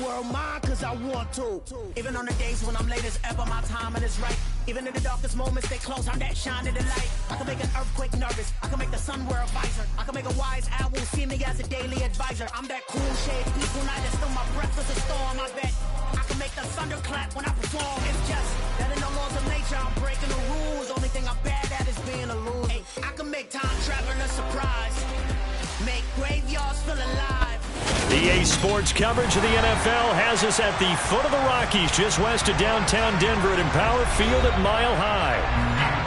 world mine cause I want to. Even on the days when I'm late as ever, my timing is right. Even in the darkest moments, stay close, I'm that shining the light. I can make an earthquake nervous, I can make the sun wear a visor. I can make a wise owl see me as a daily advisor. I'm that cool shade, peaceful night, that's still my breath is a storm, I bet. I can make the thunder clap when I perform. It's just that in the laws of nature, I'm breaking the rules. Only thing I'm bad at is being a loser. Hey, I can make time traveling a surprise. Make graveyards feel alive. EA Sports coverage of the NFL has us at the foot of the Rockies, just west of downtown Denver at Empower Field at Mile High.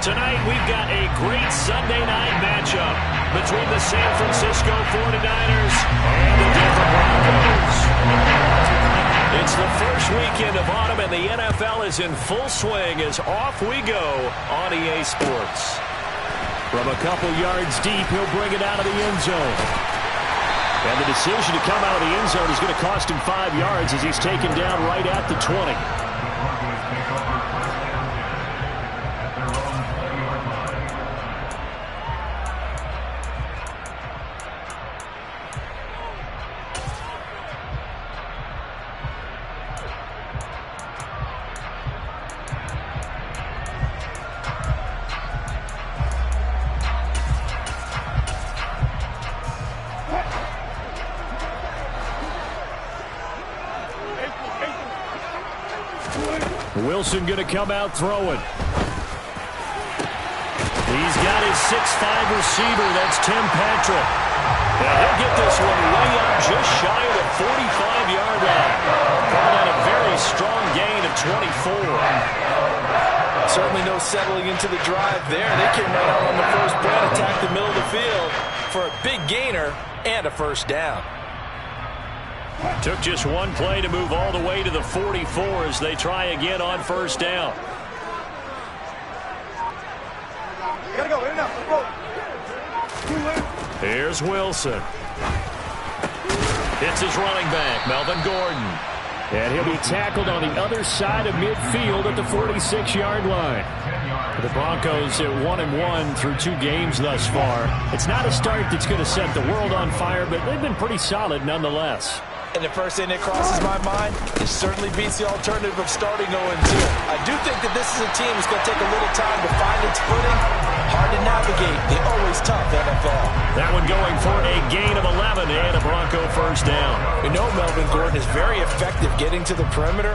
Tonight, we've got a great Sunday night matchup between the San Francisco 49ers and the Denver Broncos. It's the first weekend of autumn, and the NFL is in full swing as off we go on EA Sports. From a couple yards deep, he'll bring it out of the end zone. And the decision to come out of the end zone is going to cost him 5 yards as he's taken down right at the 20. Wilson going to come out throwing. He's got his 6'5" receiver. That's Tim Patrick. And he'll get this one way up just shy of the 45-yard line. Called on a very strong gain of 24. Certainly no settling into the drive there. They came right out on the first play and attacked the middle of the field for a big gainer and a first down. Took just one play to move all the way to the 44 as they try again on first down. Gotta go, in now, go. Here's Wilson. Hits his running back, Melvin Gordon. And he'll be tackled on the other side of midfield at the 46-yard line. The Broncos at 1-1 through 2 games thus far. It's not a start that's going to set the world on fire, but they've been pretty solid nonetheless. And the first thing that crosses my mind, it certainly beats the alternative of starting 0-2. I do think that this is a team that's going to take a little time to find its footing. Hard to navigate the always tough NFL. That one going for a gain of 11 and a Bronco first down. We know Melvin Gordon is very effective getting to the perimeter,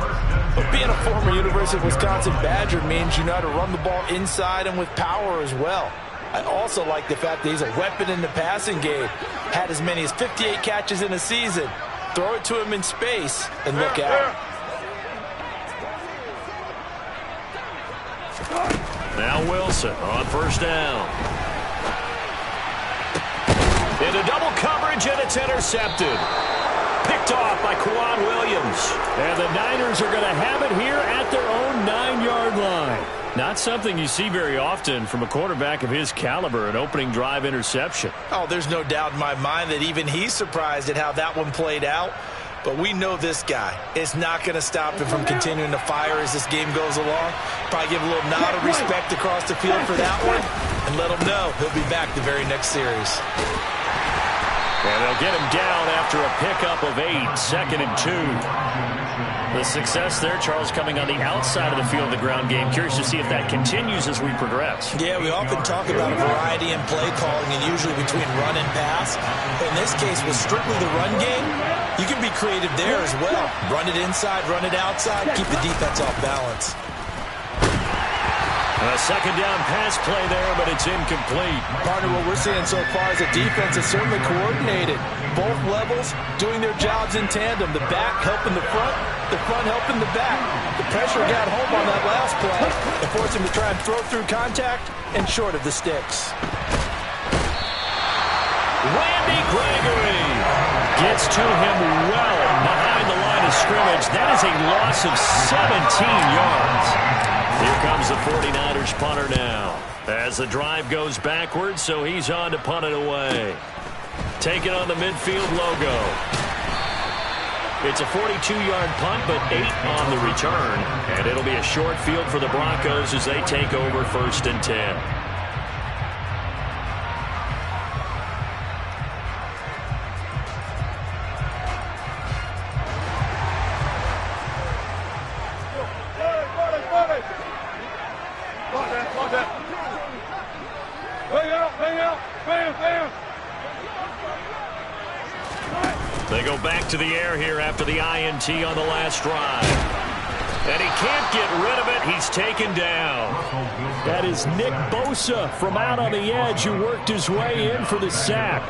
but being a former University of Wisconsin Badger means you know how to run the ball inside and with power as well. I also like the fact that he's a weapon in the passing game. Had as many as 58 catches in a season. Throw it to him in space and look out. Now Wilson on first down. Into double coverage, and it's intercepted. Picked off by Quan Williams. And the Niners are going to have it here at their own 9-yard line. Not something you see very often from a quarterback of his caliber, an opening drive interception. Oh, there's no doubt in my mind that even he's surprised at how that one played out. But we know this guy is not going to stop him from continuing to fire as this game goes along. Probably give a little nod of respect across the field for that one and let him know he'll be back the very next series. And they'll get him down after a pickup of 8, 2nd and 2. The success there, Charles, coming on the outside of the field of the ground game. Curious to see if that continues as we progress. Yeah, we often talk about a variety in play calling and usually between run and pass. In this case, with strictly the run game, you can be creative there as well. Run it inside, run it outside, keep the defense off balance. A second down pass play there, but it's incomplete. Partner, what we're seeing so far is the defense is certainly coordinated. Both levels doing their jobs in tandem. The back helping the front helping the back. The pressure got home on that last play and forced him to try and throw through contact and short of the sticks. Randy Gregory gets to him well behind the line of scrimmage. That is a loss of 17 yards. Here comes the 49ers punter now. As the drive goes backwards, so he's on to punt it away. Taking on the midfield logo. It's a 42-yard punt, but 8 on the return. And it'll be a short field for the Broncos as they take over 1st and 10. back to the air here after the INT on the last drive. And he can't get rid of it. He's taken down. That is Nick Bosa from out on the edge who worked his way in for the sack.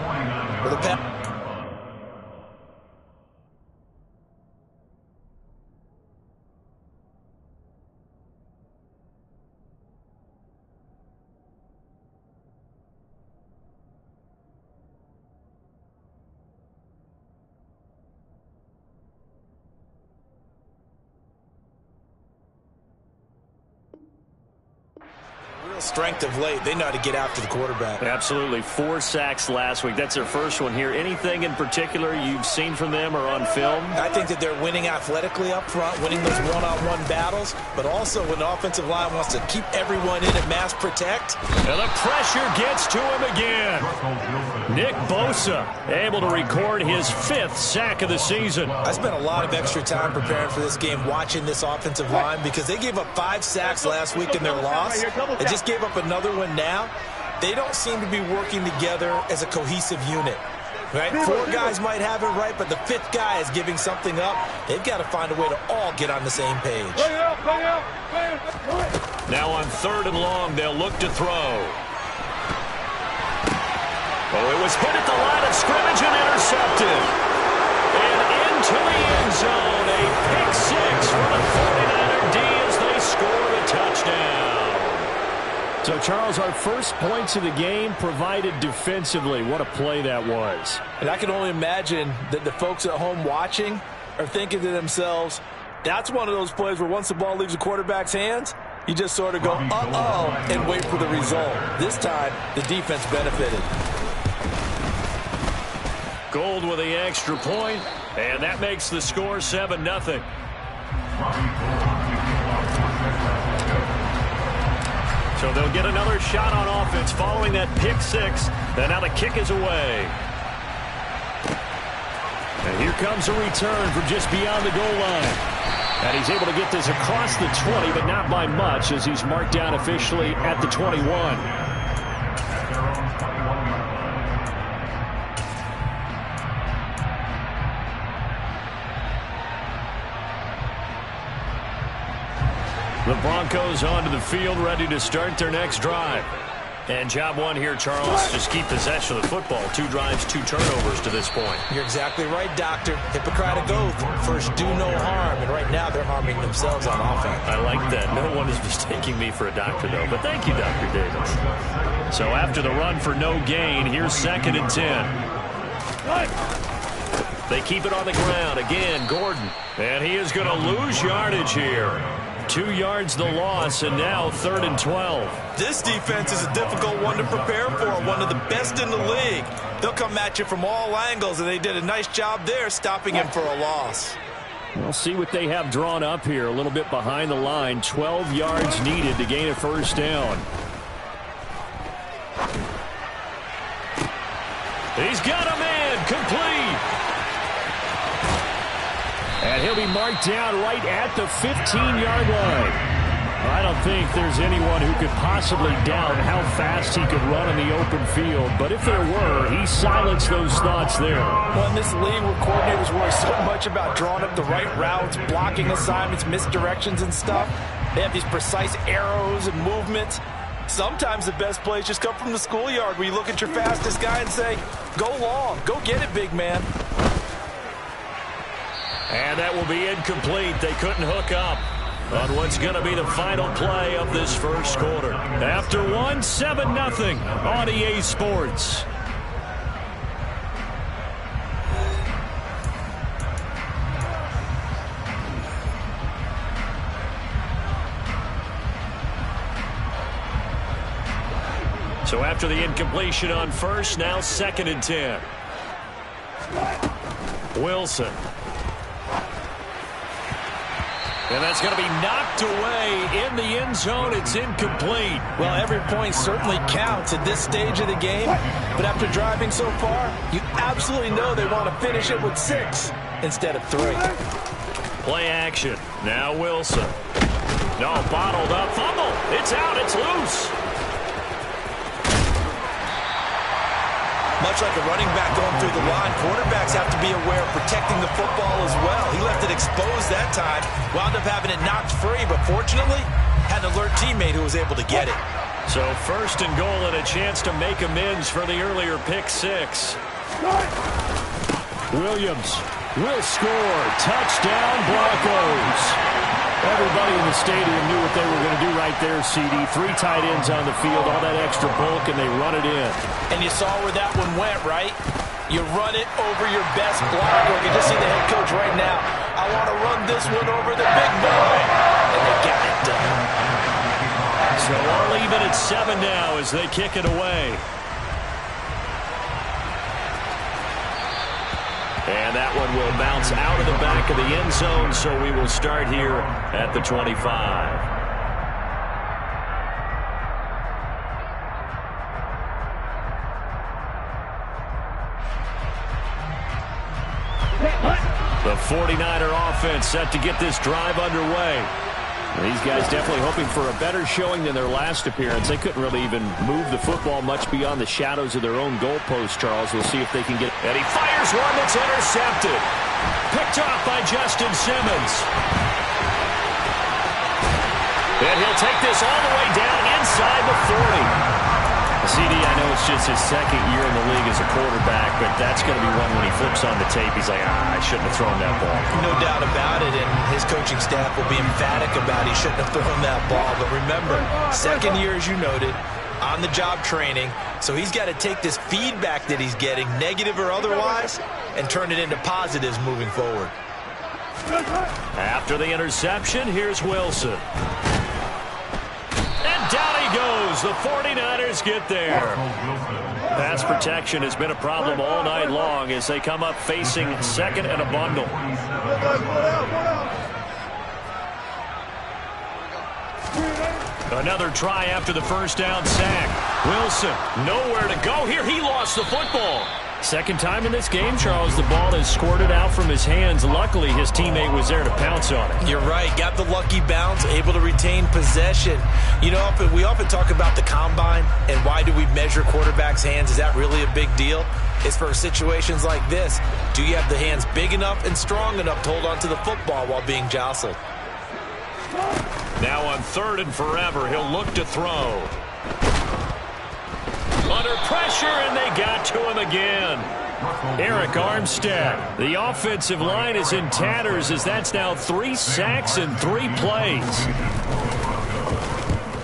Strength of late. They know how to get after the quarterback. Absolutely. 4 sacks last week. That's their first one here. Anything in particular you've seen from them or on film? I think that they're winning athletically up front, winning those one-on-one battles, but also when the offensive line wants to keep everyone in and mass protect. And the pressure gets to him again. Nick Bosa able to record his 5th sack of the season. I spent a lot of extra time preparing for this game watching this offensive line because they gave up 5 sacks last week in their loss. They just gave up another one now. They don't seem to be working together as a cohesive unit. Right? 4 guys might have it right, but the 5th guy is giving something up. They've got to find a way to all get on the same page. Now on 3rd and long, they'll look to throw. Oh, it was hit at the line of scrimmage and intercepted. And into the end zone, a pick 6 for the 49er D as they score the touchdown. So, Charles, our first points of the game provided defensively. What a play that was. And I can only imagine that the folks at home watching are thinking to themselves, that's one of those plays where once the ball leaves the quarterback's hands, you just sort of go, uh-oh, and wait for the result. This time, the defense benefited. Gold with the extra point, and that makes the score 7-0. So they'll get another shot on offense following that pick 6. And now the kick is away. And here comes a return from just beyond the goal line. And he's able to get this across the 20, but not by much as he's marked down officially at the 21. The Broncos onto the field, ready to start their next drive. And job one here, Charles, just keep possession of the football. 2 drives, 2 turnovers to this point. You're exactly right, Doctor. Hippocratic oath. First, do no harm. And right now, they're harming themselves on offense. I like that. No one is mistaking me for a doctor, though. But thank you, Dr. Davis. So after the run for no gain, here's 2nd and 10. They keep it on the ground. Again, Gordon. And he is going to lose yardage here. 2 yards the loss, and now 3rd and 12. This defense is a difficult one to prepare for, one of the best in the league. They'll come at you from all angles, and they did a nice job there stopping him for a loss. We'll see what they have drawn up here. A little bit behind the line. 12 yards needed to gain a 1st down. He's got a man complete. And he'll be marked down right at the 15-yard line. I don't think there's anyone who could possibly doubt how fast he could run in the open field. But if there were, he silenced those thoughts there. Well, in this league where coordinators worry so much about drawing up the right routes, blocking assignments, misdirections and stuff, they have these precise arrows and movements. Sometimes the best plays just come from the schoolyard where you look at your fastest guy and say, go long, go get it, big man. And that will be incomplete. They couldn't hook up on what's going to be the final play of this first quarter. After 1, 7-0 on EA Sports. So after the incompletion on first, now 2nd and 10. Wilson. And that's going to be knocked away in the end zone. It's incomplete. Well, every point certainly counts at this stage of the game. But after driving so far, you absolutely know they want to finish it with 6 instead of 3. Play action. Now Wilson. No, bottled up. Fumble. It's out. It's loose. much like a running back going through the line, quarterbacks have to be aware of protecting the football as well. He left it exposed that time, wound up having it knocked free, but fortunately, had an alert teammate who was able to get it. So first and goal and a chance to make amends for the earlier pick six. Williams will score. Touchdown, Broncos. Everybody in the stadium knew what they were going to do right there, CD. 3 tight ends on the field, all that extra bulk, and they run it in. And you saw where that one went, right? You run it over your best blocker. You can just see the head coach right now. I want to run this one over the big boy. And they got it done. So all even at 7 now as they kick it away. And that one will bounce out of the back of the end zone, so we will start here at the 25. The 49er offense set to get this drive underway. These guys definitely hoping for a better showing than their last appearance. They couldn't really even move the football much beyond the shadows of their own goalpost, Charles. We'll see if they can get... And he fires one that's intercepted. Picked off by Justin Simmons. And he'll take this all the way down inside the 40. CD, I know it's just his second year in the league as a quarterback, but that's going to be one when he flips on the tape. He's like, I shouldn't have thrown that ball. No doubt about it, and his coaching staff will be emphatic about he shouldn't have thrown that ball. But remember, second year, as you noted, on-the-job training, so he's got to take this feedback that he's getting, negative or otherwise, and turn it into positives moving forward. After the interception, here's Wilson. Down he goes. The 49ers get there. Pass protection has been a problem all night long as they come up facing second and a bundle. Another try after the first down sack. Wilson, nowhere to go here. He lost the football. Second time in this game, Charles, the ball is squirted out from his hands. Luckily, his teammate was there to pounce on it. You're right. Got the lucky bounce, able to retain possession. You know, we often talk about the combine and why do we measure quarterbacks' hands. Is that really a big deal? It's for situations like this. Do you have the hands big enough and strong enough to hold on to the football while being jostled? Now on 3rd and forever, he'll look to throw. Under pressure, and they got to him again. Eric Armstead. The offensive line is in tatters as that's now 3 sacks in 3 plays.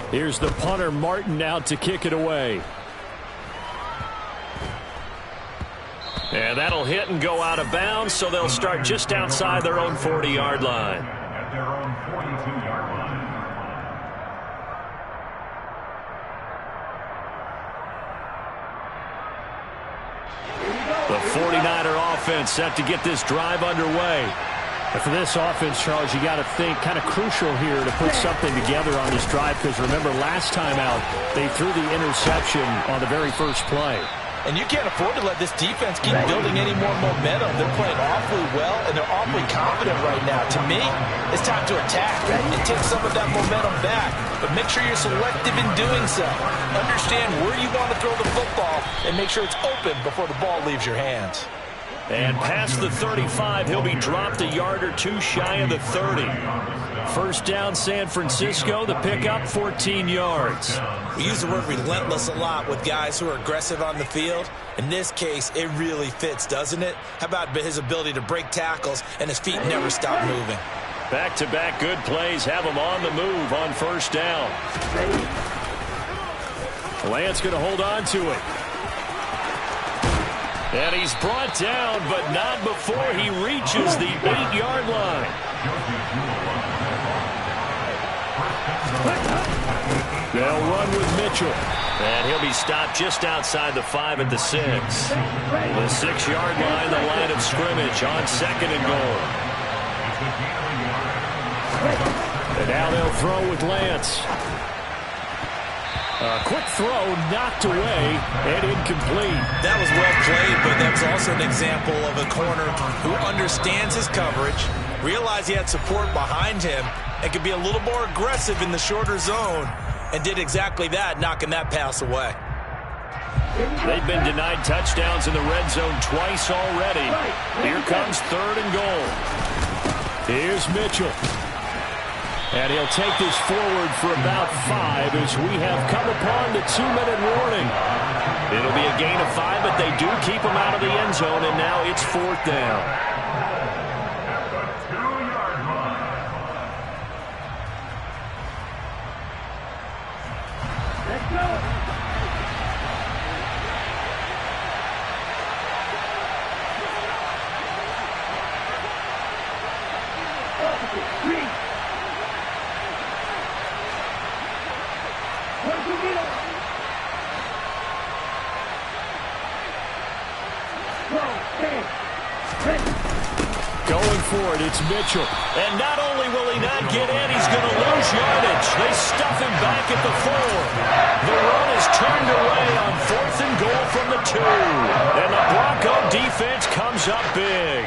Here's the punter, Martin, out to kick it away. And that'll hit and go out of bounds, so they'll start just outside their own 40-yard line. At their own 42-yard line. The 49er offense set to get this drive underway. And for this offense, Charles, you got to think kind of crucial here to put something together on this drive, because remember last time out they threw the interception on the very first play. And you can't afford to let this defense keep building any more momentum. They're playing awfully well, and they're awfully confident right now. To me, it's time to attack and take some of that momentum back. But make sure you're selective in doing so. Understand where you want to throw the football and make sure it's open before the ball leaves your hands. And past the 35, he'll be dropped a yard or 2 shy of the 30. First down, San Francisco. The pickup, 14 yards. We use the word relentless a lot with guys who are aggressive on the field. In this case, it really fits, doesn't it? How about his ability to break tackles and his feet never stop moving? Back-to-back good plays have him on the move on first down. Lance going to hold on to it. And he's brought down, but not before he reaches the 8-yard line. They'll run with Mitchell. And he'll be stopped just outside the 5 at the 6. The 6-yard line, the line of scrimmage on 2nd and goal. And now they'll throw with Lance. A quick throw knocked away and incomplete. That was well played, but that's also an example of a corner who understands his coverage, realized he had support behind him, and could be a little more aggressive in the shorter zone, and did exactly that, knocking that pass away. They've been denied touchdowns in the red zone twice already. Here comes 3rd and goal. Here's Mitchell. And he'll take this forward for about 5 as we have come upon the 2-minute warning. It'll be a gain of 5, but they do keep him out of the end zone, and now it's 4th down. Going for it, it's Mitchell. And not only will he not get in, he's going to lose yardage. They stuff him back at the 4. The run is turned away on 4th and goal from the 2. And the Bronco defense comes up big.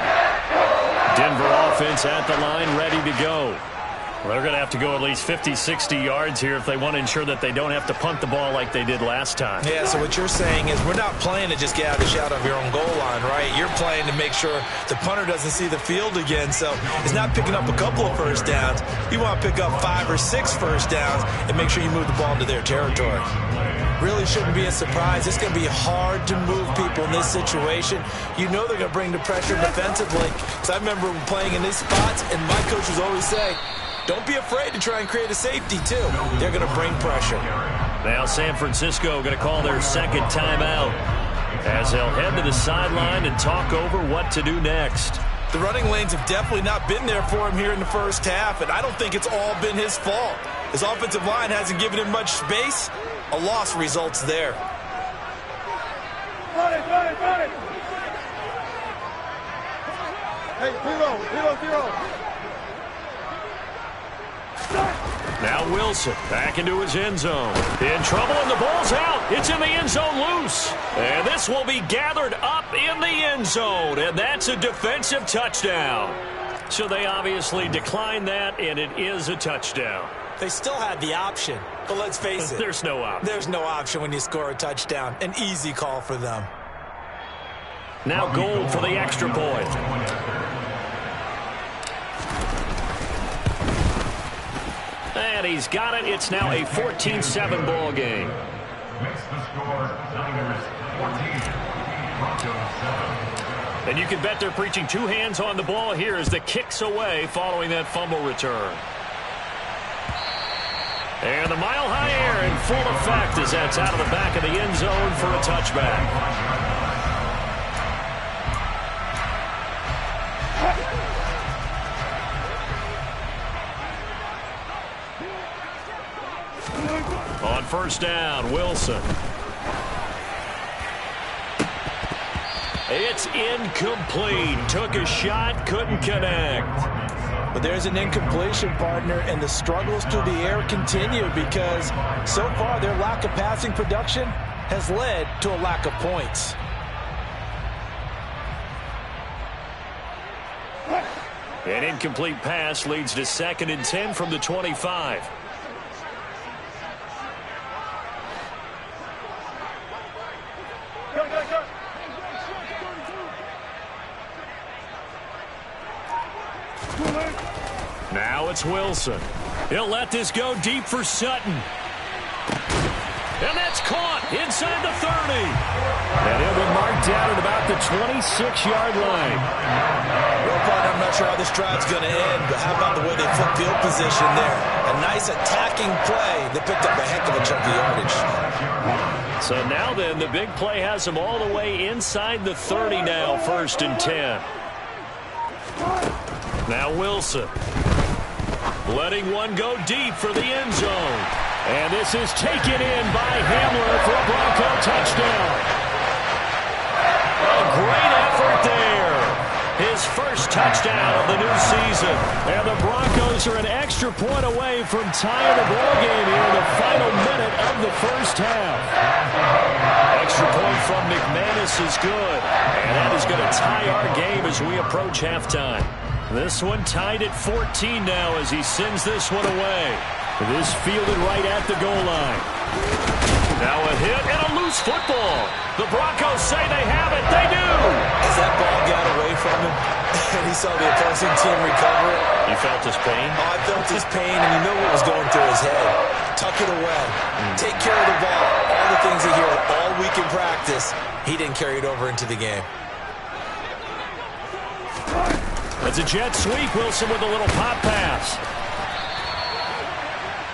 Denver offense at the line, ready to go. Well, they're going to have to go at least 50, 60 yards here if they want to ensure that they don't have to punt the ball like they did last time. Yeah, so what you're saying is we're not playing to just get out of the shadow of your own goal line, right? You're playing to make sure the punter doesn't see the field again. So it's not picking up a couple of first downs. You want to pick up 5 or 6 first downs and make sure you move the ball into their territory. Really shouldn't be a surprise. It's going to be hard to move people in this situation. You know they're going to bring the pressure defensively. Because I remember playing in these spots, and my coaches always say, don't be afraid to try and create a safety, too. They're going to bring pressure. Now San Francisco going to call their 2nd timeout as they'll head to the sideline and talk over what to do next. The running lanes have definitely not been there for him here in the first half, and I don't think it's all been his fault. His offensive line hasn't given him much space. A loss results there. Run it. Hey, zero. Now Wilson back into his end zone. In trouble, and the ball's out. It's in the end zone loose. And this will be gathered up in the end zone. And that's a defensive touchdown. So they obviously declined that, and it is a touchdown. They still had the option, but let's face it. There's no option. There's no option when you score a touchdown. An easy call for them. Now Gold for the extra point. And he's got it. It's now a 14-7 ball game. Makes the score Niners 14, Broncos 7. And you can bet they're preaching 2 hands on the ball here as the kick's away following that fumble return. And the mile-high air in full effect as that's out of the back of the end zone for a touchback. On first down, Wilson. It's incomplete. Took a shot, couldn't connect. But there's an incompletion, partner, and the struggles through the air continue because so far their lack of passing production has led to a lack of points. An incomplete pass leads to 2nd and 10 from the 25. Now it's Wilson. He'll let this go deep for Sutton. And that's caught inside the 30. And he'll be marked down at about the 26-yard line. Well, partner, I'm not sure how this drive's going to end, but how about the way they flip field position there? A nice attacking play. They picked up a heck of a chunk of yardage. So now then, the big play has them all the way inside the 30 now, 1st and 10. Now Wilson. Letting one go deep for the end zone. And this is taken in by Hamler for a Bronco touchdown. A great effort there. His first touchdown of the new season. And the Broncos are an extra point away from tying the ball game here in the final minute of the first half. Extra point from McManus is good. And that is going to tie our game as we approach halftime. This one tied at 14 now as he sends this one away. This fielded right at the goal line. Now a hit and a loose football. The Broncos say they have it. They do. As that ball got away from him and he saw the opposing team recover it. You felt his pain? Oh, I felt his pain, and you know what was going through his head. Tuck it away. Take care of the ball. All the things he heard all week in practice, he didn't carry it over into the game. That's a jet sweep. Wilson with a little pop pass.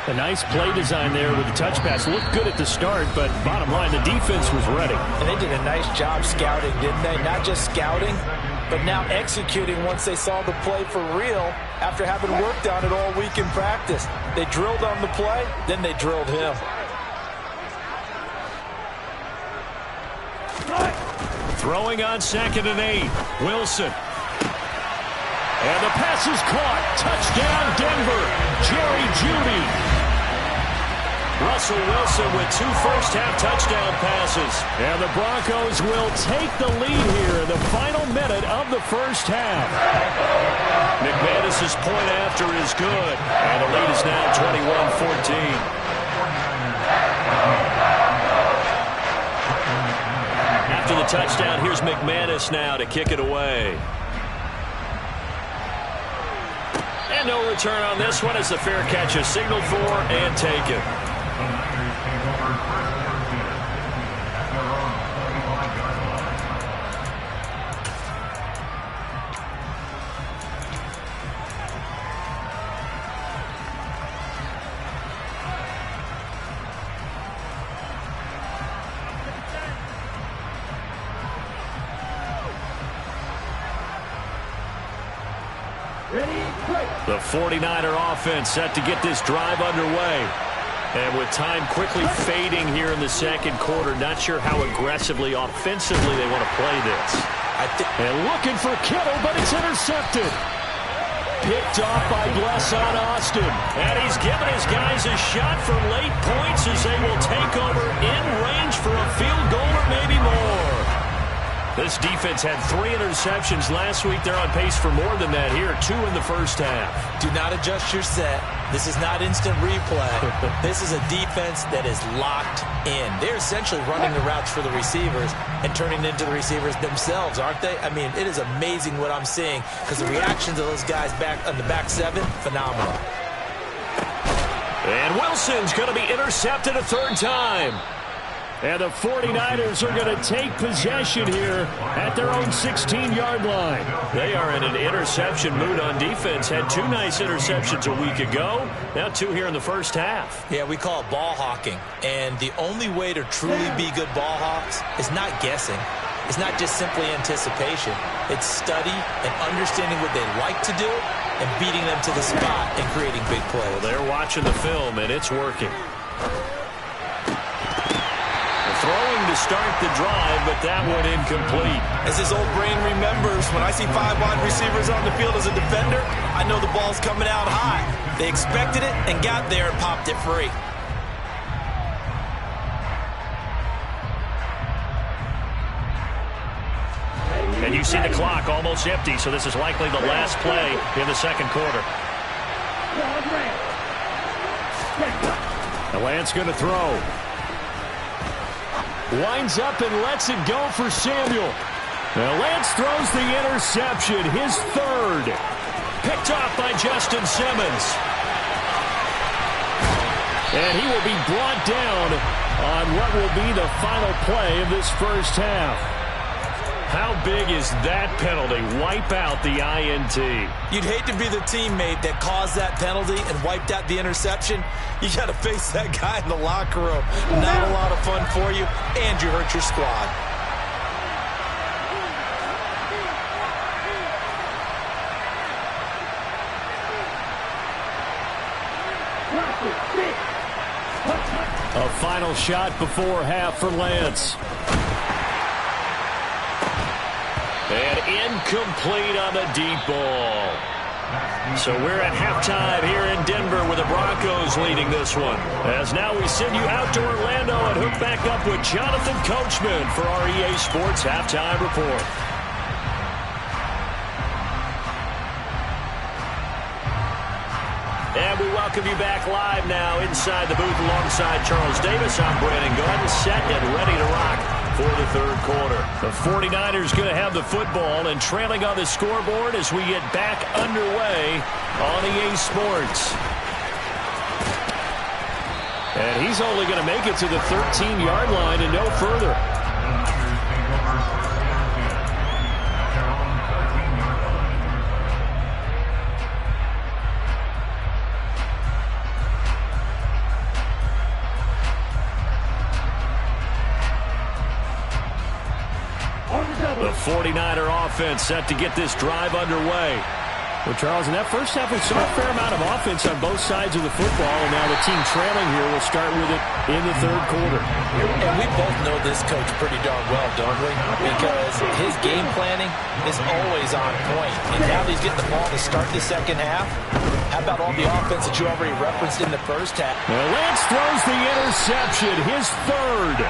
A nice play design there with the touch pass. Looked good at the start, but bottom line, the defense was ready. And they did a nice job scouting, didn't they? Not just scouting, but now executing once they saw the play for real after having worked on it all week in practice. They drilled on the play, then they drilled him. Throwing on 2nd and 8. Wilson. And the pass is caught. Touchdown, Denver. Jerry Jeudy. Russell Wilson with 2 first-half touchdown passes. And the Broncos will take the lead here in the final minute of the first half. McManus's point after is good. And the lead is now 21-14. After the touchdown, here's McManus now to kick it away. And no return on this one as the fair catch is signaled for and taken. The 49er offense set to get this drive underway. And with time quickly fading here in the second quarter, not sure how aggressively, offensively they want to play this. And looking for Kittle, but it's intercepted. Picked off by Blesson Austin. And he's given his guys a shot for late points as they will take over in range for a field goal or maybe more. This defense had 3 interceptions last week. They're on pace for more than that here. 2 in the first half. Do not adjust your set. This is not instant replay. This is a defense that is locked in. They're essentially running the routes for the receivers and turning into the receivers themselves, aren't they? I mean, it is amazing what I'm seeing because the reactions of those guys back on the back 7, phenomenal. And Wilson's going to be intercepted a 3rd time. And the 49ers are going to take possession here at their own 16-yard line. They are in an interception mood on defense. Had 2 nice interceptions a week ago. Now 2 here in the first half. Yeah, we call it ball hawking. And the only way to truly be good ball hawks is not guessing. It's not just simply anticipation. It's study and understanding what they like to do and beating them to the spot and creating big plays. Well, they're watching the film, and it's working. Throwing to start the drive, but that one incomplete. As his old brain remembers, when I see 5 wide receivers on the field as a defender, I know the ball's coming out high. They expected it and got there and popped it free. And you see the clock almost empty, so this is likely the last play in the second quarter. The Lance going to throw. Winds up and lets it go for Samuel. Now Lance throws the interception, his 3rd. Picked off by Justin Simmons. And he will be brought down on what will be the final play of this first half. How big is that penalty? Wipe out the INT. You'd hate to be the teammate that caused that penalty and wiped out the interception. You got to face that guy in the locker room. Not a lot of fun for you, and you hurt your squad. A final shot before half for Lance. And incomplete on the deep ball. So we're at halftime here in Denver with the Broncos leading this one. As now we send you out to Orlando and hook back up with Jonathan Coachman for our EA Sports Halftime Report. And we welcome you back live now inside the booth alongside Charles Davis. I'm Brandon Gordon, set and ready to rock for the third quarter. The 49ers going to have the football and trailing on the scoreboard as we get back underway on EA Sports. And he's only going to make it to the 13-yard line and no further. The 49er offense set to get this drive underway. Well, Charles, in that first half, we saw a fair amount of offense on both sides of the football, and now the team trailing here will start with it in the third quarter. And we both know this coach pretty darn well, don't we? Because his game planning is always on point. And now he's getting the ball to start the second half. How about all the offense that you already referenced in the first half? Well, Lance throws the interception, his third.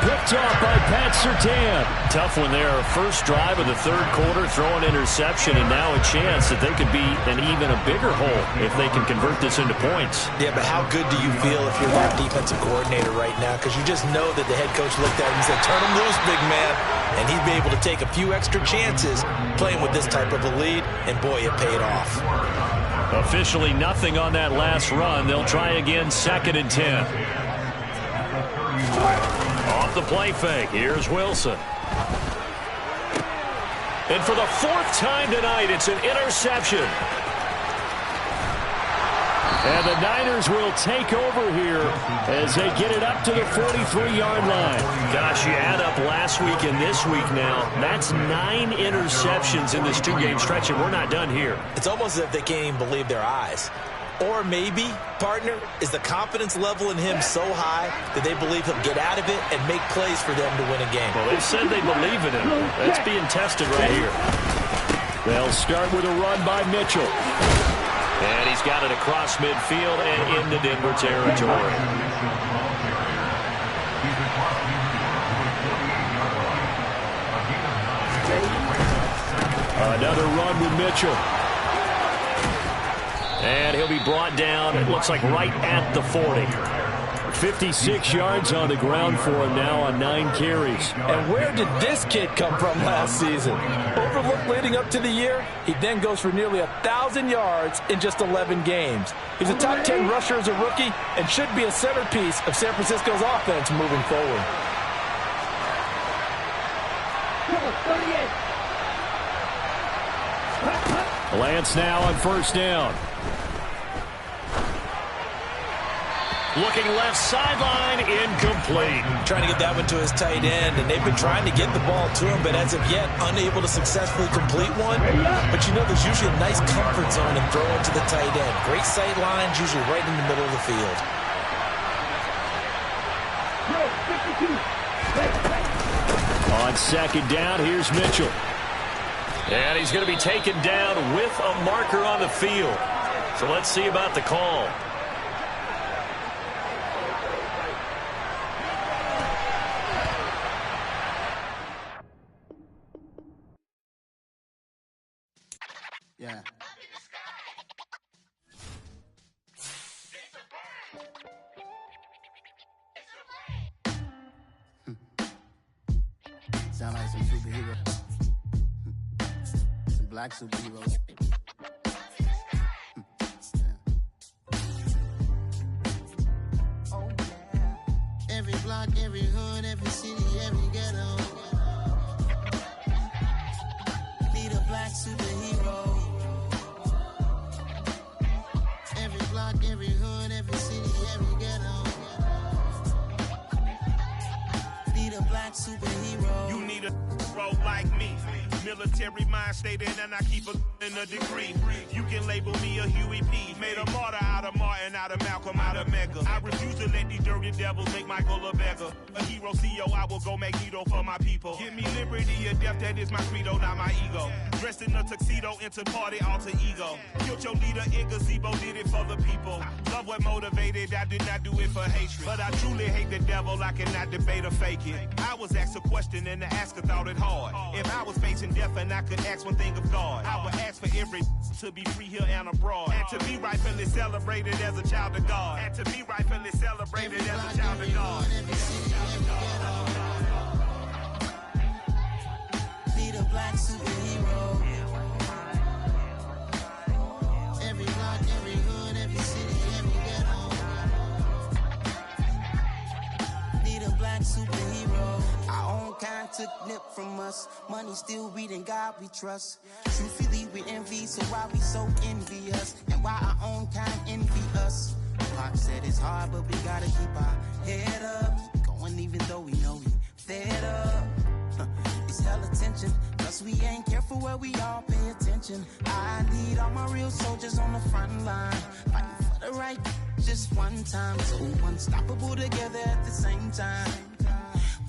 Picked off by Pat Surtain. Tough one there. First drive of the third quarter, throwing interception, and now a chance that they could be an even a bigger hole if they can convert this into points. Yeah, but how good do you feel if you're that defensive coordinator right now? Because you just know that the head coach looked at him and said, turn him loose, big man. And he'd be able to take a few extra chances playing with this type of a lead, and boy, it paid off. Officially nothing on that last run. They'll try again, 2nd and 10. Off the play fake, here's Wilson. And for the 4th time tonight, it's an interception. And the Niners will take over here as they get it up to the 43-yard line. Gosh, you add up last week and this week now, that's 9 interceptions in this 2-game stretch, and we're not done here. It's almost as if they can't even believe their eyes. Or maybe, partner, is the confidence level in him so high that they believe he'll get out of it and make plays for them to win a game. Well, they said they believe in him. That's being tested right here. They'll start with a run by Mitchell. And he's got it across midfield and into Denver territory. Another run with Mitchell. And he'll be brought down, it looks like right at the 40. 56 yards on the ground for him now on 9 carries. And where did this kid come from last season? Overlooked leading up to the year, he then goes for nearly 1,000 yards in just 11 games. He's a top 10 rusher as a rookie and should be a centerpiece of San Francisco's offense moving forward. Lance now on 1st down. Looking left sideline, incomplete. Trying to get that one to his tight end, and they've been trying to get the ball to him, but as of yet, unable to successfully complete one. But you know there's usually a nice comfort zone in throwing to the tight end. Great sight lines, usually right in the middle of the field. On 2nd down, here's Mitchell. And he's going to be taken down with a marker on the field. So let's see about the call. Yeah. Sound like some superheroes. Some black superheroes. Oh, yeah. Every block, every hood, every city, every ghetto. Need a black superhero. Every block, every hood, every city, every ghetto. Need a black superhero. You need a role like me. Military mind stated, and I keep in a degree. You can label me a Huey P. Made a martyr out of Martin, out of Malcolm, out of Mega. I refuse to let these dirty devils make Michael a beggar. A hero CEO, I will go Magneto for my people. Give me liberty or death, that is my credo, not my ego. Dressed in a tuxedo, into party alter ego. Killed your leader in gazebo, did it for the people. Love what motivated, I did not do it for hatred. But I truly hate the devil, I cannot debate or fake it. I was asked a question and the asker thought it hard. If I was facing death and I could ask one thing of God, I would ask for every to be free here and abroad. And to be rightfully celebrated as a child of God. And to be rightfully celebrated as a child of God. Need a black superhero. Every block, every hood, every city, every ghetto. Need a black superhero. Our own kind took nip from us. Money still reading God we trust. Truthfully we envy, so why we so envious? And why our own kind envy us? Pop said it's hard, but we gotta keep our head up. Going even though we know we fed up. It's hell attention, plus we ain't careful where we all pay attention. I need all my real soldiers on the front line, fighting for the right just one time. So unstoppable together at the same time,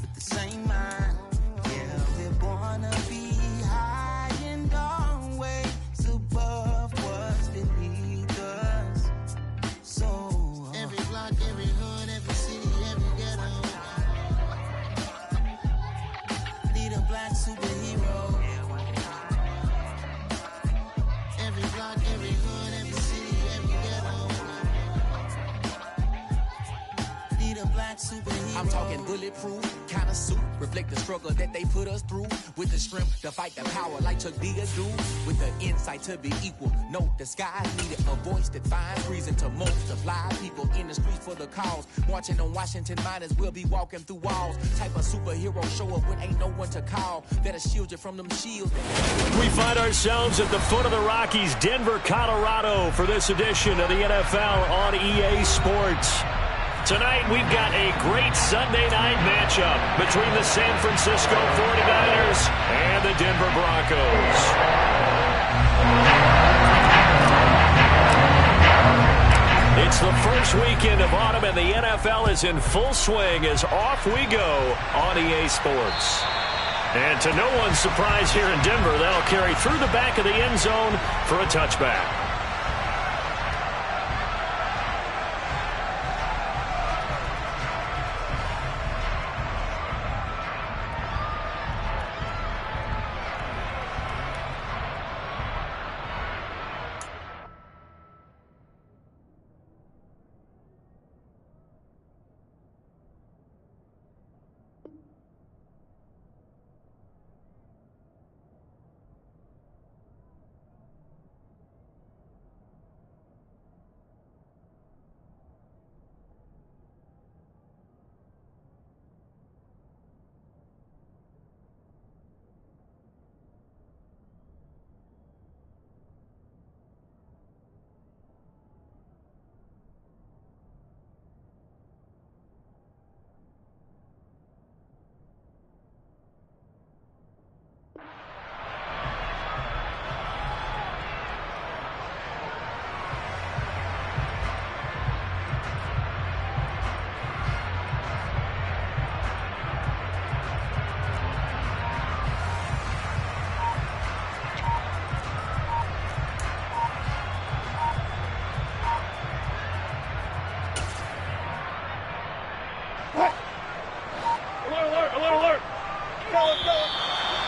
with the same mind. Yeah, we're born to be high and always above what's beneath us. So every block, every hood, every city, every ghetto. Need a black superhero. Every block, every hood, every city, every ghetto. Need a black superhero. I'm talking bulletproof kind of suit, reflect the struggle that they put us through. With the strength to fight the power like Chuck D do. With the insight to be equal, no disguise needed. A voice that finds reason to multiply. People in the streets for the cause, marching on Washington miners will be walking through walls. Type of superhero show up when ain't no one to call. That'll shield you from them shields. We find ourselves at the foot of the Rockies, Denver, Colorado, for this edition of the NFL on EA Sports. Tonight, we've got a great Sunday night matchup between the San Francisco 49ers and the Denver Broncos. It's the first weekend of autumn, and the NFL is in full swing as off we go on EA Sports. And to no one's surprise here in Denver, that'll carry through the back of the end zone for a touchback.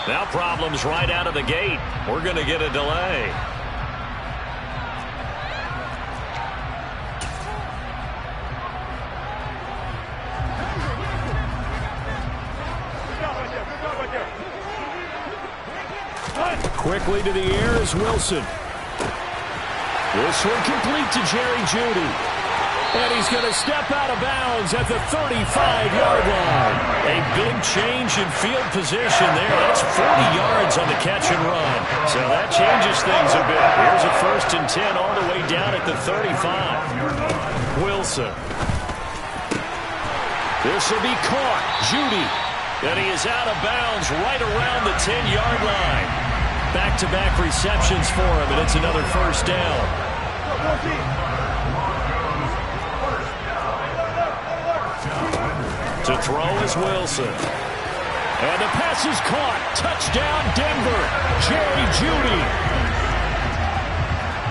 Now problems right out of the gate. We're going to get a delay. Quickly to the air is Wilson. This one complete to Jerry Jeudy. And he's going to step out of bounds at the 35-yard line. A big change in field position there. That's 40 yards on the catch and run. So that changes things a bit. Here's a 1st and 10 all the way down at the 35. Wilson. This will be caught. Jeudy. And he is out of bounds right around the 10-yard line. Back-to-back receptions for him, and it's another 1st down. To throw is Wilson. And the pass is caught. Touchdown, Denver. Jerry Jeudy.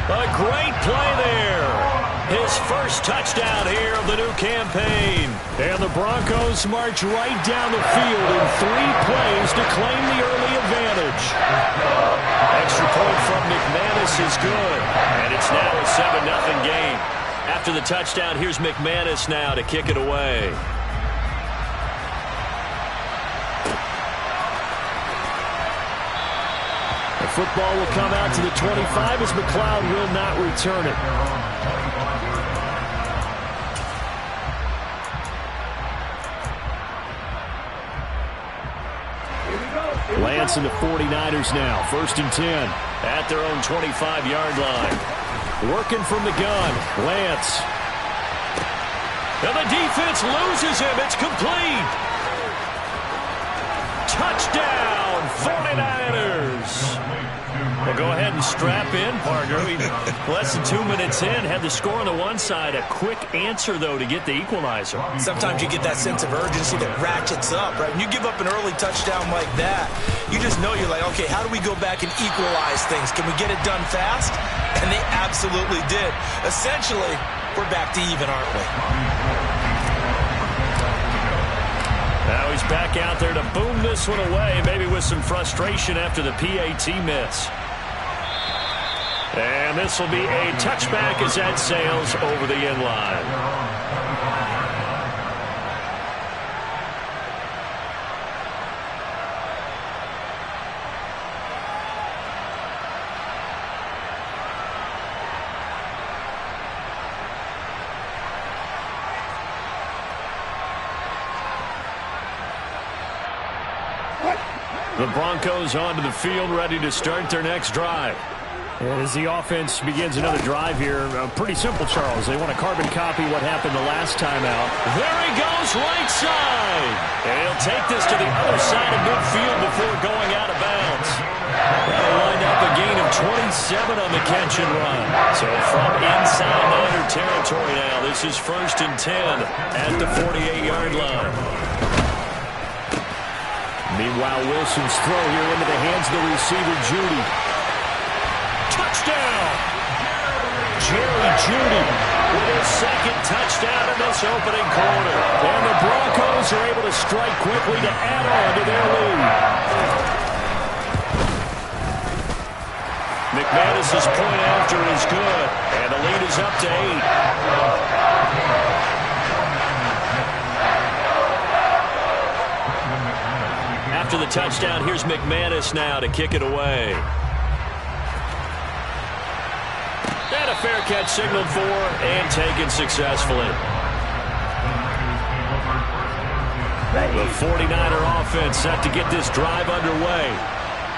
A great play there. His first touchdown here of the new campaign. And the Broncos march right down the field in 3 plays to claim the early advantage. Extra point from McManus is good. And it's now a 7-0 game. After the touchdown, here's McManus now to kick it away. The football will come out to the 25 as McLeod will not return it. Lance and the 49ers now. 1st and 10 at their own 25-yard line. Working from the gun. Lance. And the defense loses him. It's complete. Touchdown, 49ers. Well, go ahead and strap in, partner. Less than 2 minutes in, had the score on the one side. A quick answer, though, to get the equalizer. Sometimes you get that sense of urgency that ratchets up, right? When you give up an early touchdown like that, you just know you're like, okay, how do we go back and equalize things? Can we get it done fast? And they absolutely did. Essentially, we're back to even, aren't we? Now he's back out there to boom this one away, maybe with some frustration after the PAT miss. And this will be a touchback as that sails over the end line. The Broncos onto the field, ready to start their next drive. As the offense begins another drive here, pretty simple, Charles. They want to carbon copy what happened the last time out. There he goes, right side. And he'll take this to the other side of midfield before going out of bounds. That'll wind up a gain of 27 on the catch and run. So from inside Niner territory now, this is 1st and 10 at the 48-yard line. Meanwhile, Wilson's throw here into the hands of the receiver, Judy. Touchdown! Jerry Judy with his 2nd touchdown in this opening quarter. And the Broncos are able to strike quickly to add on to their lead. McManus's point after is good. And the lead is up to 8. After the touchdown, here's McManus now to kick it away. And a fair catch signaled for and taken successfully. The 49er offense set to get this drive underway.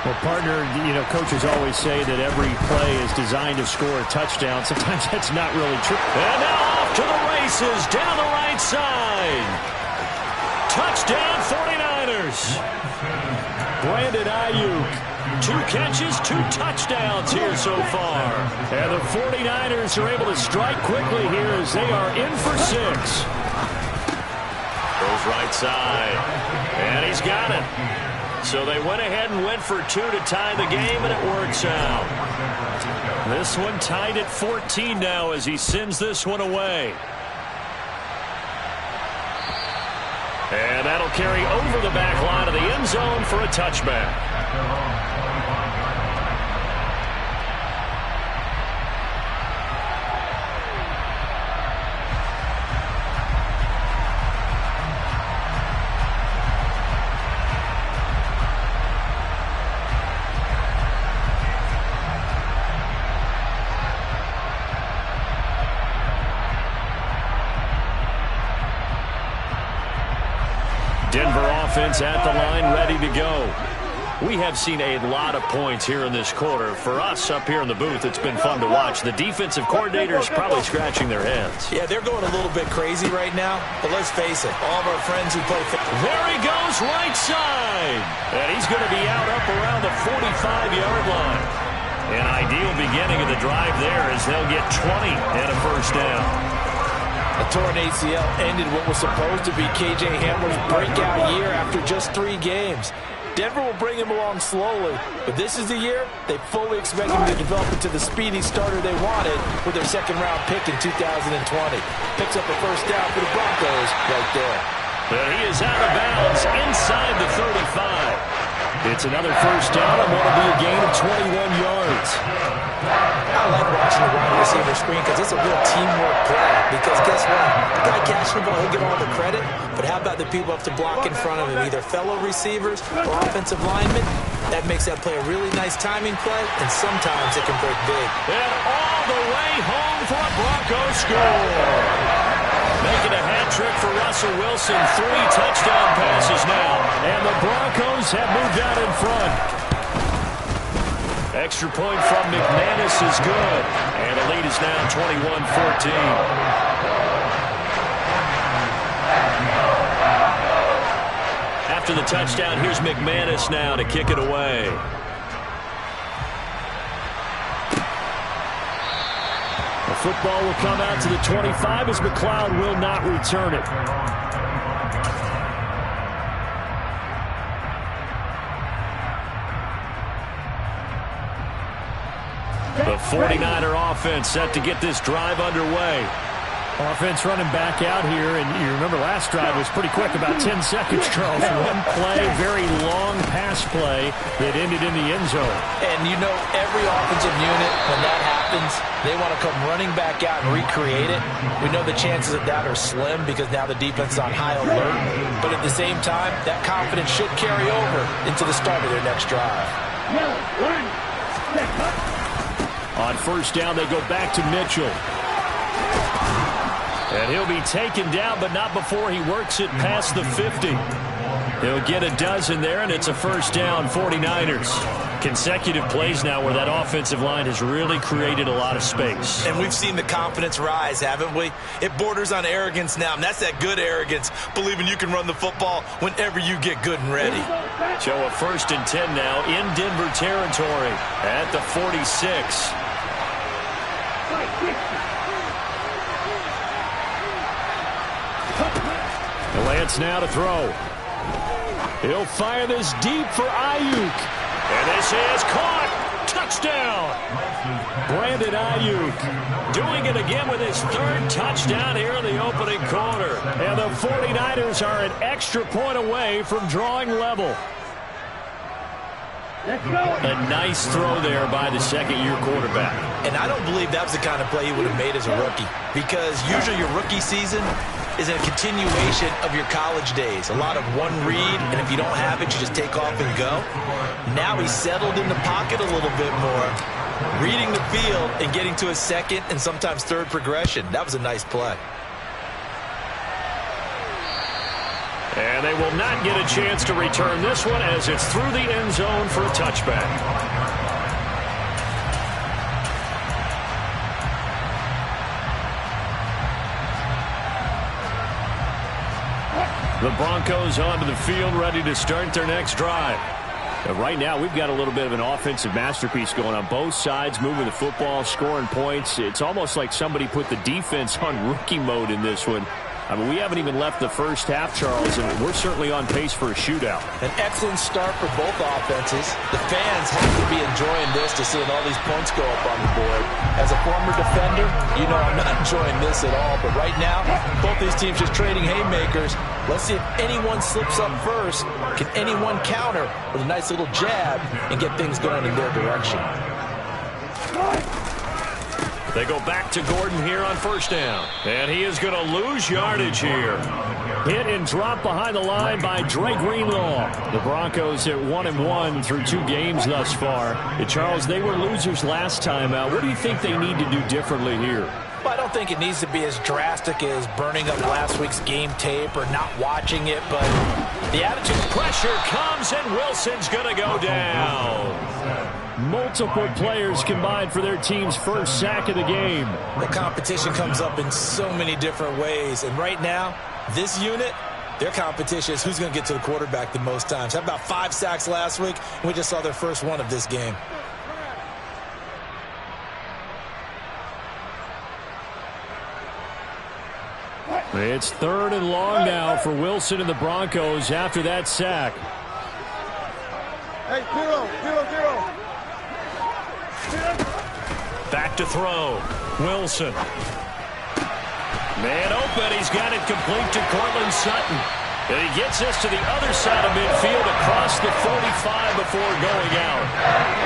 Well, partner, you know, coaches always say that every play is designed to score a touchdown. Sometimes that's not really true. And now off to the races down the right side. Touchdown 49ers. Brandon Ayuk, 2 catches, 2 touchdowns here so far. And the 49ers are able to strike quickly here as they are in for 6. Goes right side. And he's got it. So they went ahead and went for 2 to tie the game, and it works out. This one tied at 14 now as he sends this one away. And that'll carry over the back line of the end zone for a touchback. Denver offense at the line, ready to go. We have seen a lot of points here in this quarter. For us up here in the booth, it's been fun to watch. The defensive coordinators probably scratching their heads. Yeah, they're going a little bit crazy right now, but let's face it, all of our friends who play... There he goes, right side. And he's going to be out up around the 45-yard line. An ideal beginning of the drive there as they'll get 20 and a first down. A torn ACL ended what was supposed to be K.J. Hamler's breakout year after just 3 games. Denver will bring him along slowly, but this is the year they fully expect him to develop into the speedy starter they wanted with their second-round pick in 2020. Picks up a first down for the Broncos right there. But he is out of bounds inside the 35. It's another first down and will be a gain of 21 yards. I like watching the wide receiver screen because it's a real teamwork play. Because guess what? The guy catching the ball, he'll get all the credit. But how about the people up to block in front of him, either fellow receivers or offensive linemen? That makes that play a really nice timing play, and sometimes it can break big. And all the way home for a Broncos score. Making a hat trick for Russell Wilson. 3 touchdown passes now. And the Broncos have moved out in front. Extra point from McManus is good. And the lead is now 21-14. After the touchdown, here's McManus now to kick it away. The football will come out to the 25 as McLeod will not return it. The 49er offense set to get this drive underway. Offense running back out here, and you remember last drive was pretty quick, about 10 seconds, Charles. One play, very long pass play that ended in the end zone. And you know every offensive unit, when that happens, they want to come running back out and recreate it. We know the chances of that are slim because now the defense is on high alert. But at the same time, that confidence should carry over into the start of their next drive. On first down, they go back to Mitchell. And he'll be taken down, but not before he works it past the 50. He'll get a dozen there, and it's a first down, 49ers. Consecutive plays now where that offensive line has really created a lot of space. And we've seen the confidence rise, haven't we? It borders on arrogance now, and that's that good arrogance, believing you can run the football whenever you get good and ready. So a 1st and 10 now in Denver territory at the 46. Lance now to throw. He'll fire this deep for Ayuk. And this is caught. Touchdown. Brandon Ayuk doing it again with his 3rd touchdown here in the opening quarter. And the 49ers are an extra point away from drawing level. A nice throw there by the second-year quarterback. And I don't believe that was the kind of play he would have made as a rookie. Because usually your rookie season is a continuation of your college days. A lot of one read, and if you don't have it, you just take off and go. Now he's settled in the pocket a little bit more, reading the field and getting to a second and sometimes third progression. That was a nice play. And they will not get a chance to return this one as it's through the end zone for a touchback. The Broncos onto the field, ready to start their next drive. Right now, we've got a little bit of an offensive masterpiece going on both sides, moving the football, scoring points. It's almost like somebody put the defense on rookie mode in this one. I mean, we haven't even left the first half, Charles, and we're certainly on pace for a shootout. An excellent start for both offenses. The fans have to be enjoying this to seeing all these points go up on the board. As a former defender, you know I'm not enjoying this at all. But right now, both these teams just trading haymakers. Let's see if anyone slips up first. Can anyone counter with a nice little jab and get things going in their direction? They go back to Gordon here on first down. And he is going to lose yardage here. Hit and drop behind the line by Dre Greenlaw. The Broncos at 1-1 through 2 games thus far. Charles, they were losers last time out. What do you think they need to do differently here? Well, I don't think it needs to be as drastic as burning up last week's game tape or not watching it, but the attitude. Pressure comes, and Wilson's going to go down. Multiple players combined for their team's first sack of the game. The competition comes up in so many different ways, and right now, this unit, their competition is who's going to get to the quarterback the most times. How about 5 sacks last week? We just saw their first one of this game. It's 3rd and long now for Wilson and the Broncos after that sack. Hey, 0-0-0. Back to throw. Wilson. Man open. He's got it complete to Cortland Sutton. And he gets this to the other side of midfield across the 45 before going out.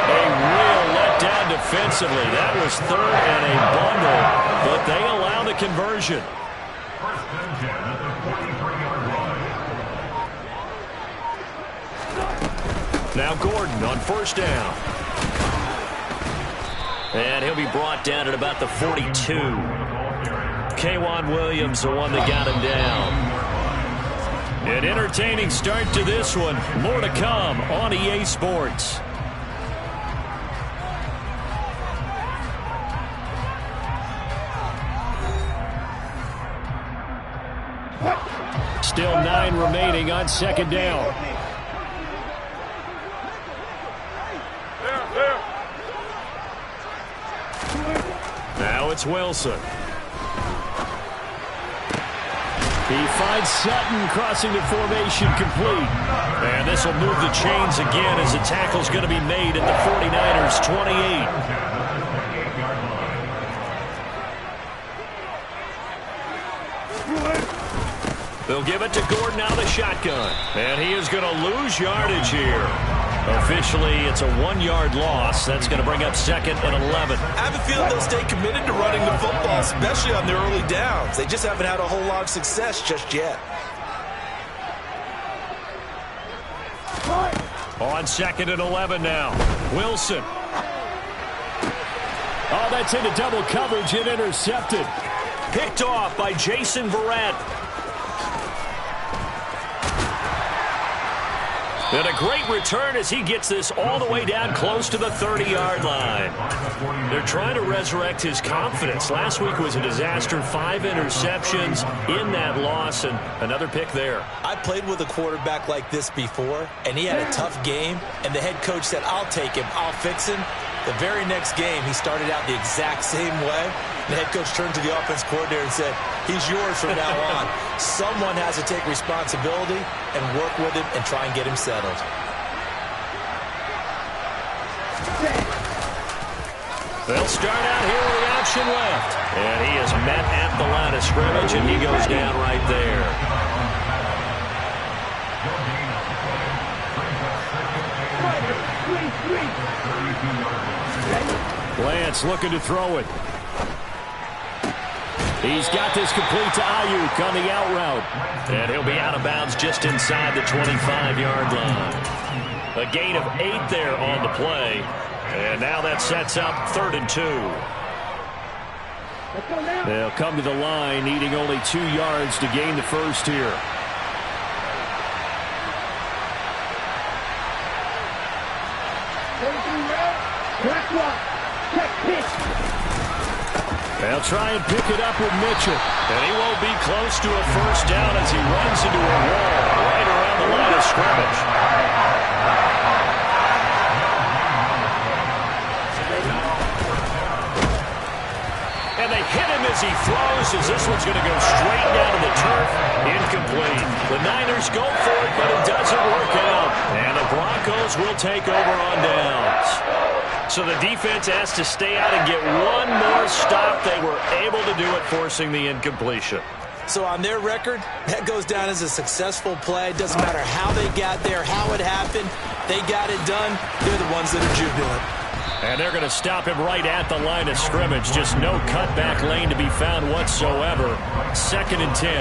A real letdown defensively. That was third and a bundle, but they allow the conversion. First and 10 at the 43-yard line. Now Gordon on first down. And he'll be brought down at about the 42. K'Wan Williams, the one that got him down. An entertaining start to this one. More to come on EA Sports. Still 9 remaining on second down. Now it's Wilson. He finds Sutton crossing the formation complete. And this will move the chains again as the tackle's going to be made at the 49ers' 28. They'll give it to Gordon out of the shotgun. And he is going to lose yardage here. Officially, it's a 1-yard loss. That's going to bring up second and 11. I have a feeling they'll stay committed to running the football, especially on their early downs. They just haven't had a whole lot of success just yet. On second and 11 now. Wilson. Oh, that's into double coverage and intercepted. Picked off by Jason Verrett. And a great return as he gets this all the way down close to the 30-yard line. They're trying to resurrect his confidence. Last week was a disaster. 5 interceptions in that loss, and another pick there. I played with a quarterback like this before, and he had a tough game, and the head coach said, I'll take him, I'll fix him. The very next game, he started out the exact same way. The head coach turned to the offense coordinator and said, he's yours from now on. Someone has to take responsibility and work with him and try and get him settled. They'll start out here with the option left. And he is met at the line of scrimmage, and he goes down right there. Lance looking to throw it. He's got this complete to Ayuk on the out route. And he'll be out of bounds just inside the 25-yard line. A gain of 8 there on the play. And now that sets up 3rd and 2. They'll come to the line, needing only 2 yards to gain the first here. They'll try and pick it up with Mitchell. And he won't be close to a first down as he runs into a wall right around the line of scrimmage. And they hit him as he throws, as this one's going to go straight down to the turf. Incomplete. The Niners go for it, but it doesn't work out. And the Broncos will take over on downs. So the defense has to stay out and get one more stop. They were able to do it, forcing the incompletion. So on their record, that goes down as a successful play. It doesn't matter how they got there, how it happened. They got it done. They're the ones that are jubilant. And they're going to stop him right at the line of scrimmage. Just no cutback lane to be found whatsoever. 2nd and 10.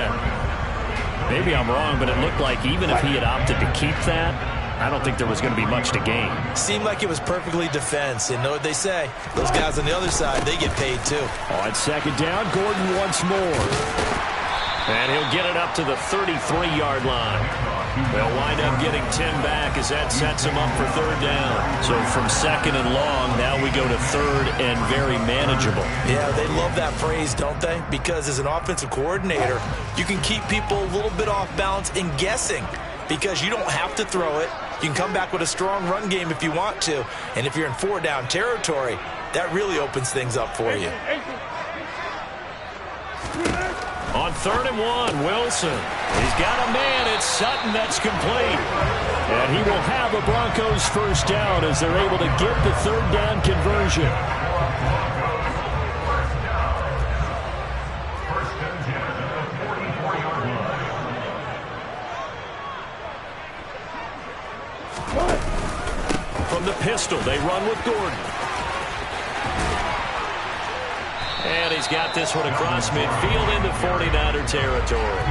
Maybe I'm wrong, but it looked like even if he had opted to keep that, I don't think there was going to be much to gain. Seemed like it was perfectly defense. And know what they say? Those guys on the other side, they get paid too. On 2nd down, Gordon once more. And he'll get it up to the 33-yard line. They'll wind up getting 10 back as that sets him up for 3rd down. So from 2nd and long, now we go to 3rd and very manageable. Yeah, they love that phrase, don't they? Because as an offensive coordinator, you can keep people a little bit off balance and guessing because you don't have to throw it. You can come back with a strong run game if you want to. And if you're in 4-down territory, that really opens things up for you. On 3rd and 1, Wilson. He's got a man. It's Sutton that's complete. And he will have a Broncos first down as they're able to get the 3rd down conversion. From the pistol, they run with Gordon. And he's got this one across midfield into 49er territory.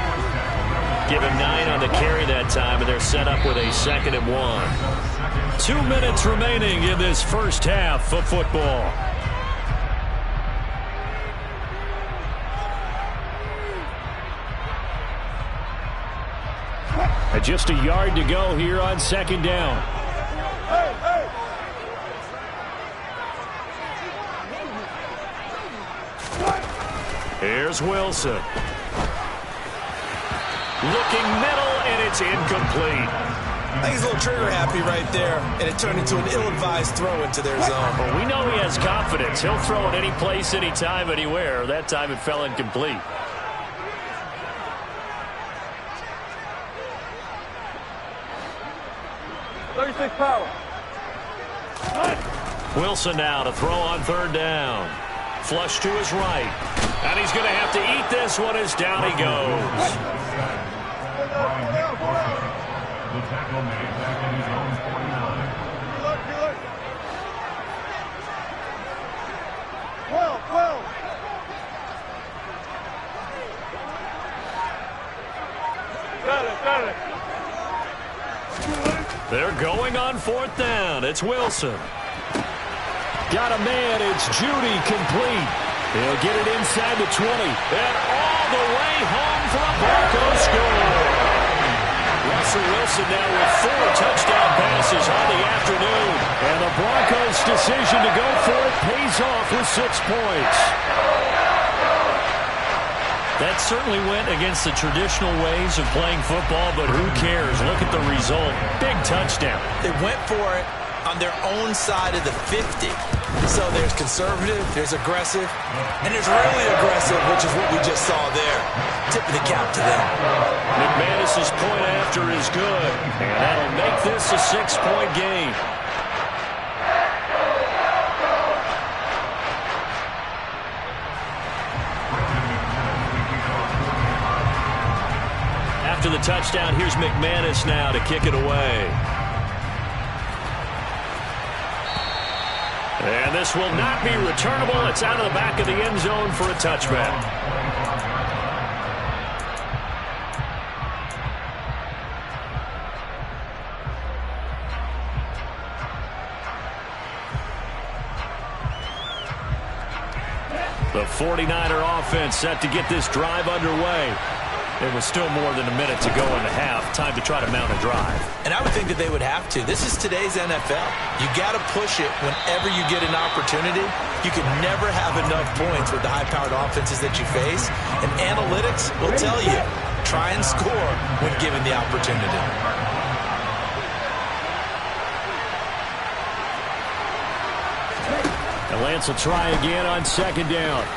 Give him 9 on the carry that time, and they're set up with a 2nd and 1. 2 minutes remaining in this first half of football. And just a yard to go here on 2nd down. Here's Wilson. Looking middle, and it's incomplete. I think he's a little trigger happy right there, and it turned into an ill-advised throw into their zone. Well, we know he has confidence. He'll throw it any place, anytime, anywhere. That time it fell incomplete. Power. Wilson now to throw on 3rd down. Flush to his right. And he's going to have to eat this one as down he goes. The tackle made back in his own 49. Got it. They're going on 4th down. It's Wilson. Got a man. It's Judy complete. He'll get it inside the 20. And all the way home for a Broncos score. Russell Wilson now with 4 touchdown passes on the afternoon. And the Broncos' decision to go for it pays off with 6 points. That certainly went against the traditional ways of playing football, but who cares? Look at the result. Big touchdown. They went for it on their own side of the 50. So there's conservative, there's aggressive, and there's really aggressive, which is what we just saw there. Tip of the cap to them. McManus's point after is good, and that'll make this a 6-point game. After the touchdown, here's McManus now to kick it away. And this will not be returnable. It's out of the back of the end zone for a touchback. The 49er offense set to get this drive underway. There was still more than a minute to go in the half. Time to try to mount a drive. And I would think that they would have to. This is today's NFL. You got to push it whenever you get an opportunity. You can never have enough points with the high-powered offenses that you face. And analytics will tell you, try and score when given the opportunity. And Lance will try again on 2nd down.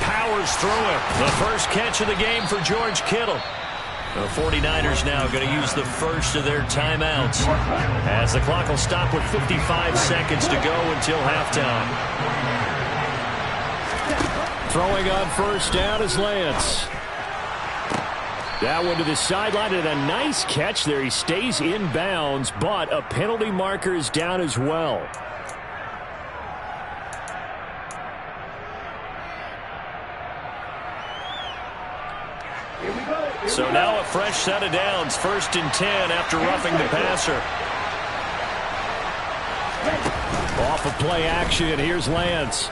Powers through it. The first catch of the game for George Kittle. The 49ers now going to use the first of their timeouts as the clock will stop with 55 seconds to go until halftime. Throwing on 1st down is Lance. That one to the sideline, and a nice catch there. He stays in bounds, but a penalty marker is down as well. So now a fresh set of downs. 1st and 10 after roughing the passer. Off of play action. Here's Lance.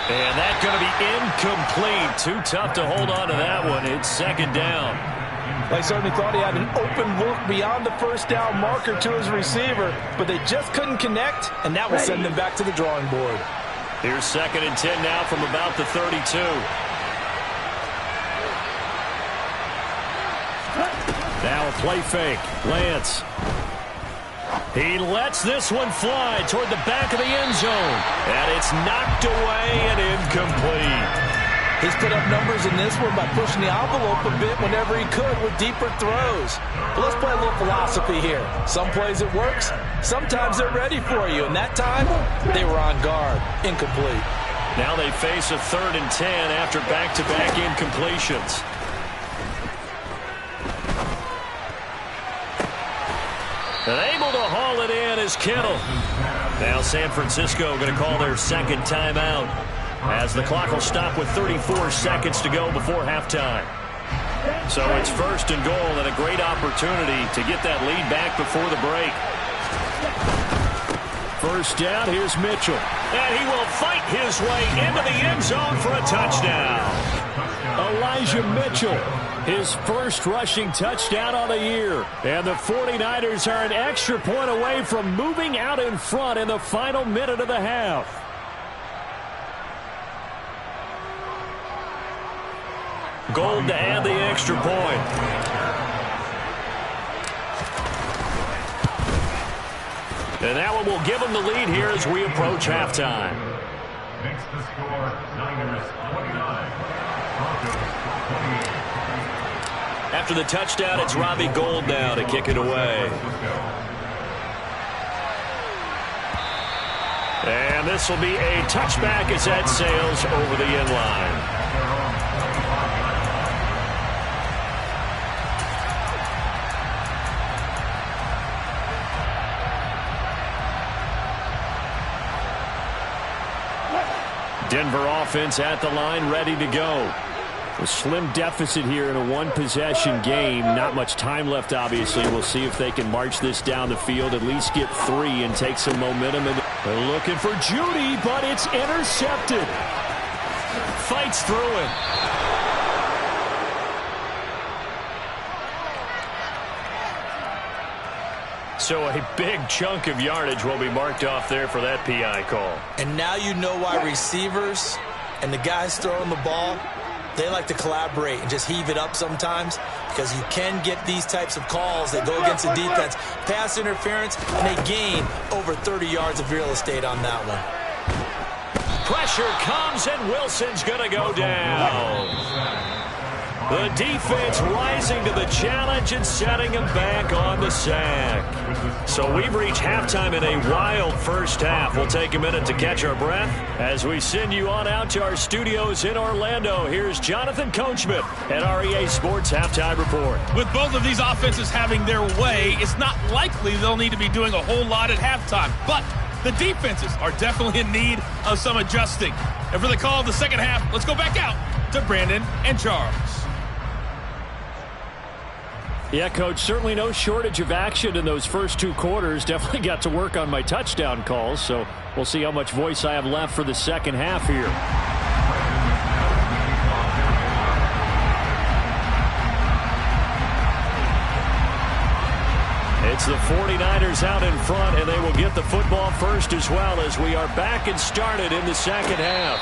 And that's going to be incomplete. Too tough to hold on to that one. It's 2nd down. They certainly thought he had an open look beyond the 1st down marker to his receiver, but they just couldn't connect, and that will send them back to the drawing board. Here's 2nd and 10 now from about the 32. Now a play fake. Lance. He lets this one fly toward the back of the end zone. And it's knocked away and incomplete. He's put up numbers in this one by pushing the envelope a bit whenever he could with deeper throws. But let's play a little philosophy here. Some plays it works, sometimes they're ready for you, and that time they were on guard. Incomplete. Now they face a 3rd and 10 after back-to-back incompletions. And able to haul it in is Kittle. Now San Francisco going to call their second timeout, as the clock will stop with 34 seconds to go before halftime. So it's 1st and goal, and a great opportunity to get that lead back before the break. First down, here's Mitchell. And he will fight his way into the end zone for a touchdown. Elijah Mitchell, his first rushing touchdown on the year. And the 49ers are an extra point away from moving out in front in the final minute of the half. Gold to add the extra point. And that one will give them the lead here as we approach halftime. Makes the score Niners 29, Broncos 28. After the touchdown, it's Robbie Gould now to kick it away. And this will be a touchback as that sails over the end line. Denver offense at the line, ready to go. A slim deficit here in a one-possession game. Not much time left, obviously. We'll see if they can march this down the field, at least get 3 and take some momentum. They're looking for Judy, but it's intercepted. Fights through it. So a big chunk of yardage will be marked off there for that PI call. And now you know why receivers and the guys throwing the ball, they like to collaborate and just heave it up sometimes, because you can get these types of calls that go against the defense. Pass interference, and they gain over 30 yards of real estate on that one. Pressure comes, and Wilson's going to go down. The defense rising to the challenge and setting him back on the sack. So we've reached halftime in a wild first half. We'll take a minute to catch our breath as we send you on out to our studios in Orlando. Here's Jonathan Coachman at REA Sports Halftime Report. With both of these offenses having their way, it's not likely they'll need to be doing a whole lot at halftime. But the defenses are definitely in need of some adjusting. And for the call of the second half, let's go back out to Brandon and Charles. Yeah, Coach, certainly no shortage of action in those first 2 quarters. Definitely got to work on my touchdown calls, so we'll see how much voice I have left for the second half here. It's the 49ers out in front, and they will get the football first as well, as we are back and started in the second half.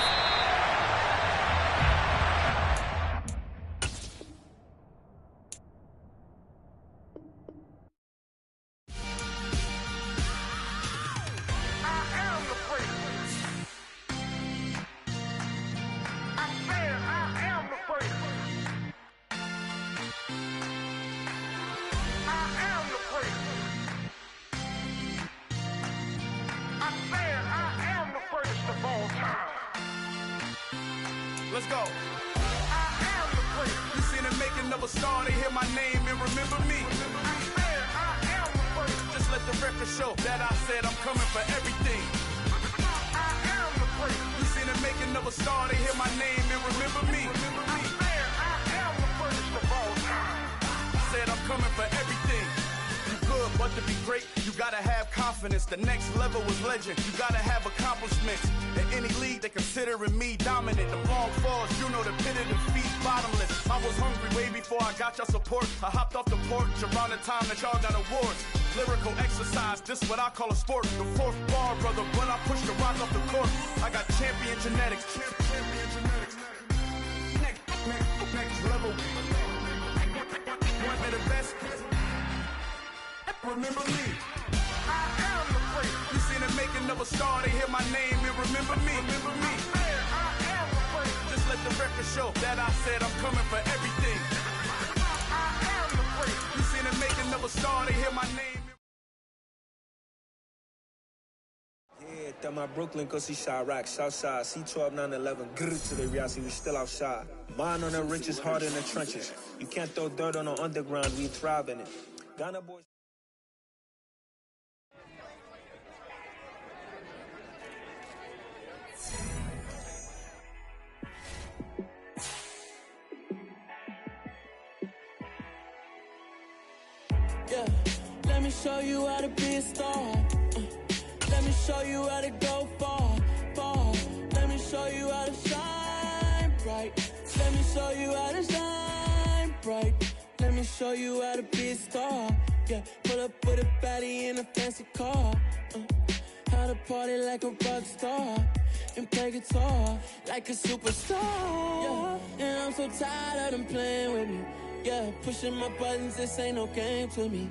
Let's go. I am the first. You seen the making of a star, they hear my name and remember me. I am the first. Just let the record show that I said I'm coming for everything. I am the first. You seen the making of a star, they hear my name and remember me. I am the first of all time. Said I'm coming for everything. You good, but to be great, you gotta have confidence. The next level is legend. You gotta have accomplishments. In any league, they considering me dominant. The wrong falls, you know the pit of defeat, bottomless. I was hungry way before I got your support. I hopped off the porch around the time that y'all got awards. Lyrical exercise, this what I call a sport. The fourth bar, brother, when I push the rock off the court. I got champion genetics. Champion genetics. Next level. One of the best. Remember me. I am the first. You seen the making of a star, they hear my name and remember me. Remember me. I am the first. Just let the record sure that I said I'm coming for everything. I am the freak. You seen the making of a star, they hear my name. Yeah, that my Brooklyn, cause he shot rock, Southside, C12, 911, grrr to the reality, we still outside. Mine on the riches, hard in the trenches. You can't throw dirt on the underground, we thrive in it. Ghana boys. Yeah, let me show you how to be a star. Let me show you how to go far, far. Let me show you how to shine bright. Let me show you how to shine bright. Let me show you how to be a star. Yeah, pull up with a baddie in a fancy car. How to party like a rock star and play guitar like a superstar. Yeah, and I'm so tired of them playing with me. Yeah, pushing my buttons, this ain't no game to me.